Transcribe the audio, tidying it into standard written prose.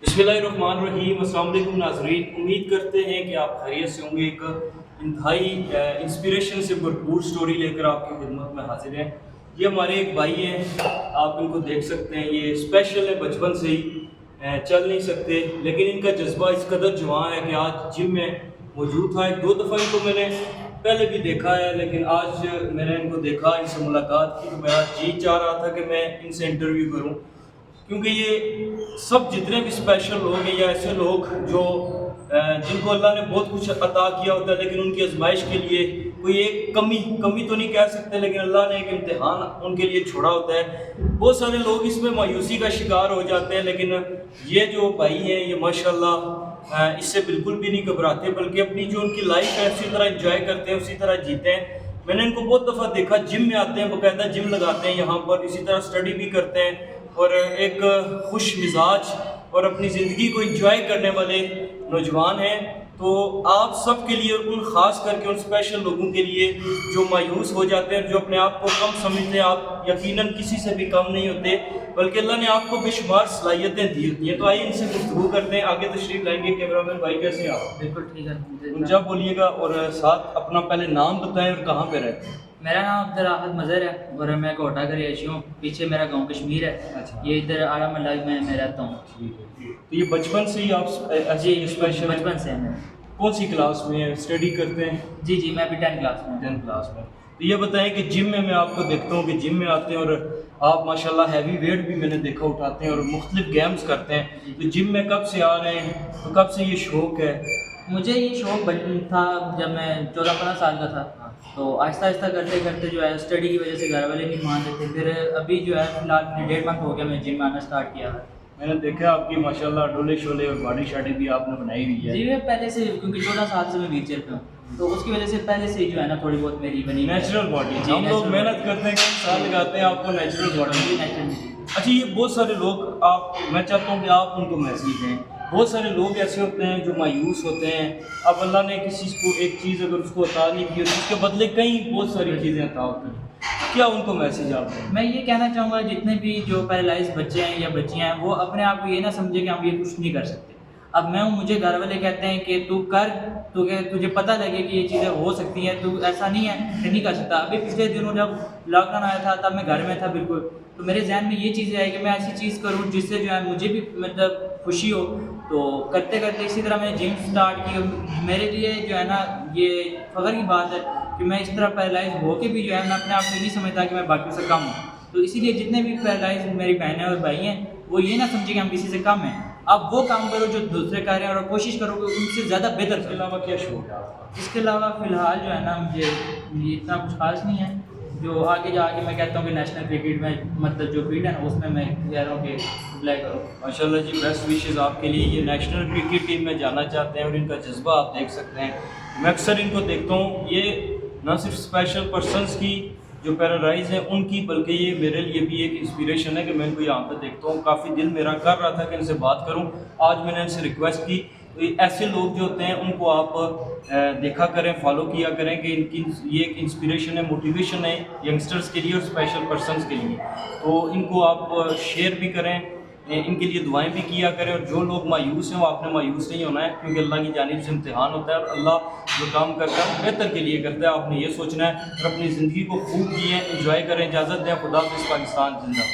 बिस्मिल्लाहिर्रहमानिर्रहीम। अस्सलाम वालेकुम नाज़रीन, उम्मीद करते हैं कि आप खैरियत से होंगे। एक इंतहाई इंस्पिरेशन से भरपूर स्टोरी लेकर आपकी खिदमत में हाजिर हैं। ये हमारे एक भाई हैं, आप इनको देख सकते हैं। ये स्पेशल है, बचपन से ही चल नहीं सकते, लेकिन इनका जज्बा इस कदर जवां है कि आज जिम में मौजूद था। एक दो दफ़ा इनको मैंने पहले भी देखा है, लेकिन आज मैंने इनको देखा, इनसे मुलाकात की, तो मेरा जी चाह रहा था कि मैं इनसे इंटरव्यू करूं, क्योंकि ये सब जितने भी स्पेशल लोग हैं या ऐसे लोग जो जिनको अल्लाह ने बहुत कुछ अता किया होता है, लेकिन उनकी आजमाइश के लिए कोई एक कमी तो नहीं कह सकते, लेकिन अल्लाह ने एक इम्तिहान उनके लिए छोड़ा होता है। बहुत सारे लोग इसमें मायूसी का शिकार हो जाते हैं, लेकिन ये जो भाई हैं ये माशाल्लाह इससे बिल्कुल भी नहीं घबराते, बल्कि अपनी जो उनकी लाइफ है उसी तरह एंजॉय करते हैं, उसी तरह जीते हैं। मैंने इनको बहुत दफ़ा देखा, जिम में आते हैं, बाकायदा जिम लगाते हैं यहाँ पर, इसी तरह स्टडी भी करते हैं और एक खुश मिजाज और अपनी ज़िंदगी को एंजॉय करने वाले नौजवान हैं। तो आप सब के लिए, उन ख़ास करके उन स्पेशल लोगों के लिए जो मायूस हो जाते हैं, जो अपने आप को कम समझते हैं, आप यकीनन किसी से भी कम नहीं होते, बल्कि अल्लाह ने आपको बेशुमार सलाहियतें दी होती हैं। तो आइए इनसे गुफ्तगू करते हैं, आगे तशरीफ लाएंगे। कैमरामैन भाई कैसे हैं आप? बिल्कुल ठीक है। ऊंचा बोलिएगा और साथ अपना पहले नाम बताएं और कहाँ पे रहते हैं। मेरा नाम अब्दुल मज़हर है और मैं कोटा का रिहायशी हूँ। पीछे मेरा गांव कश्मीर है। अच्छा। ये इधर आला मलाई में मैं रहता हूँ। तो ये बचपन से ही आप ऐसे स्पेशल बचपन से है। कौन सी क्लास में स्टडी करते हैं? जी मैं भी 10 क्लास में। 10 क्लास में। तो ये बताएं कि जिम में मैं आपको देखता हूँ कि जिम में आते हैं और आप माशाल्लाह हैवी वेट भी मैंने देखा उठाते हैं और मुख्तलिफ गेम्स करते हैं। तो जिम में कब से आ रहे हैं, तो कब से ये शौक़ है? मुझे ये शौक़ था जब मैं 14-15 साल का था। तो आहिस्ता आहिस्ता करते करते जो है स्टडी की वजह से घर वाले नहीं मान रहे थे। फिर अभी जो है फिलहाल 1.5 मंथ हो गया मैं जिम में आना स्टार्ट किया है। मैंने देखा आपकी माशाल्लाह डोले शोले और बॉडी शाडी भी आपने बनाई हुई है। जी मैं पहले से, क्योंकि 14 साल से मैं व्हीलचेयर पे हूँ, तो उसकी वजह से पहले से जो है ना थोड़ी बहुत मेरी बनी नेचुरल बॉडी। हम लोग मेहनत करते हैं, कई साल लगाते हैं, आपको नेचुरल बॉडी। अच्छा, ये बहुत सारे लोग, आप, मैं चाहता हूँ कि आप उनको मैसेज दें। बहुत सारे लोग ऐसे होते हैं जो मायूस होते हैं। अब अल्लाह ने किसी को एक चीज़ अगर उसको अता नहीं की, तो उसके बदले कई बहुत सारी चीज़ें अता होती हैं। क्या उनको मैसेज आप दें? मैं ये कहना चाहूँगा, जितने भी जो पैरालाइज बच्चे हैं या बच्चियाँ हैं, वो अपने आप को ये ना समझे कि हम ये कुछ नहीं कर सकते। अब मैं हूँ, मुझे घर वाले कहते हैं कि तू कर, तुझे पता लगे कि ये चीज़ें हो सकती हैं, तू ऐसा नहीं है कि नहीं कर सकता। अभी पिछले दिनों जब लॉकडाउन आया था तब मैं घर में था बिल्कुल, तो मेरे जहन में ये चीज़ें आई कि मैं ऐसी चीज़ करूँ जिससे जो है मुझे भी मतलब खुशी हो। तो करते करते इसी तरह मैंने जिम स्टार्ट की। मेरे लिए जो है ना ये फ़ख्र की बात है कि मैं इस तरह पैरालाइज हो के भी जो है मैं अपने आप को नहीं समझता कि मैं बाकी से कम हूँ। तो इसीलिए जितने भी पैरालाइज मेरी बहनें और भाई हैं, वो ये ना समझे कि हम किसी से कम हैं। आप वो काम करो जो दूसरे कर रहे हैं और कोशिश करो कि उनसे ज़्यादा बेहतर। इसके अलावा क्या शौक है आपका? इसके अलावा फ़िलहाल जो है ना मुझे इतना कुछ खास नहीं है। जो आगे जाके मैं कहता हूँ कि नेशनल क्रिकेट में, मतलब जो फील्ड है ना, उसमें मैं कह रहा हूँ कि अप्लाई करो। माशाल्लाह जी, बेस्ट विशेज़ आपके लिए। ये नेशनल क्रिकेट टीम में जाना चाहते हैं और इनका जज्बा आप देख सकते हैं। मैं अक्सर इनको देखता हूँ, ये ना सिर्फ स्पेशल पर्सनस की जो पैरालाइज हैं उनकी, बल्कि ये मेरे लिए भी एक इंस्पिरेशन है कि मैं इनको यहाँ पर देखता हूँ। काफ़ी दिल मेरा कर रहा था कि इनसे बात करूँ, आज मैंने इनसे रिक्वेस्ट की। तो ऐसे लोग जो होते हैं उनको आप देखा करें, फॉलो किया करें कि इनकी ये एक इंस्पिरेशन है, मोटिवेशन है यंगस्टर्स के लिए और स्पेशल पर्सनस के लिए। तो इनको आप शेयर भी करें, इनके लिए दुआएं भी किया करें। और जो लोग मायूस हैं वो आपने मायूस नहीं होना है, क्योंकि अल्लाह की जानिब से इम्तिहान होता है और अल्लाह जो काम करता है वो बेहतर के लिए करता है। आपने ये सोचना है और अपनी ज़िंदगी को खूब जिए, एंजॉय करें। इजाज़त दें, खुदा हाफ़िज़। पाकिस्तान जिंदा।